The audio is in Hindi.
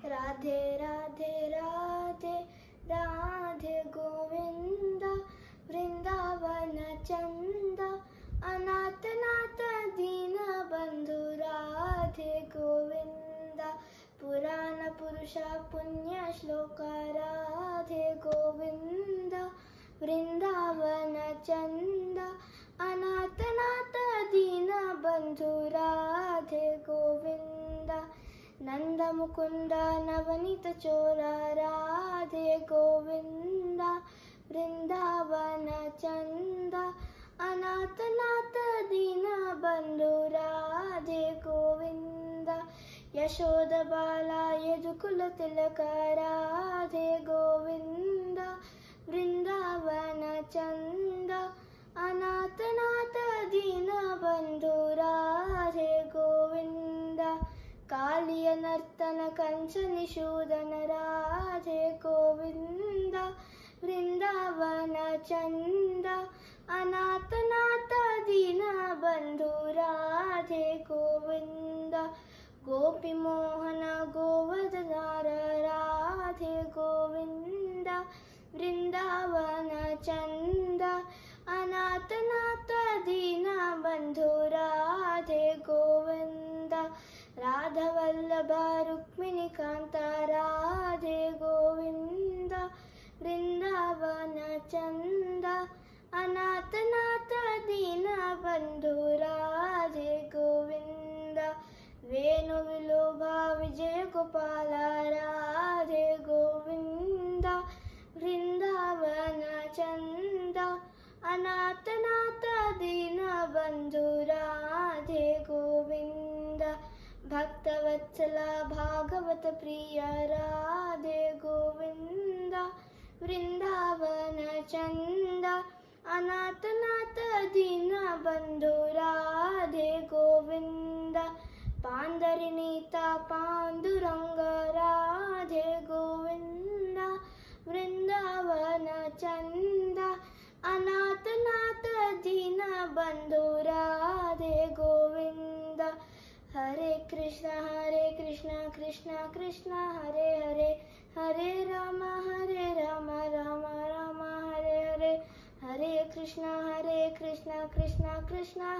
राधे राधे राधे राधे गोविंद वृंदावन चंद अनाथ नाथ दीन बंधु राधे गोविंद पुराण पुरुष पुण्य श्लोक राधे गोविंद वृंदावन चंद अनाथ नाथ दीन बंधु राधे गोविंद नंद मुकुंद नवनीत चोरा राधे गोविंद वृंदावन चंद अनाथ नाथ दीन बंधु राधे गोविंद यशोद बाला यदुकुल तिलक राधे गोविंद वृंदावन चंद अनाथ नाथ दीन बंधु राधे गोविंद कालिय नर्तन कंस निषूदन राधे गोविंद वृंदावन चंद अनाथ नाथ दीन बंधु राधे गोविंद गोपी मोहन गोवर्धनार राधे गोविंद वृंदावन चंद अनाथ नाथ दीन बंधु राधे गोविंद राधा वल्लभ रुक्मिणी कांत राधे गोविंद वृंदावन चंद अनाथ नाथ दीन बंधु राधे गोविंद वेणु विलोभा विजय गोपाल राधे गोविंद वृंदावन चंद अनाथ नाथ दीन बंधु राधे गोविंद भक्तवत्सल भागवत प्रिय राधे गोविंद वृंदावन चंद अनाथ नाथ दीन बंधु राधे गोविंद पांडरीनीता पांडुरंग राधे गोविंद वृंदावन चंद अनाथ नाथ दीन बंधु राधे गोविंद हरे कृष्ण कृष्ण कृष्ण हरे हरे हरे राम राम राम हरे हरे हरे कृष्ण कृष्ण कृष्ण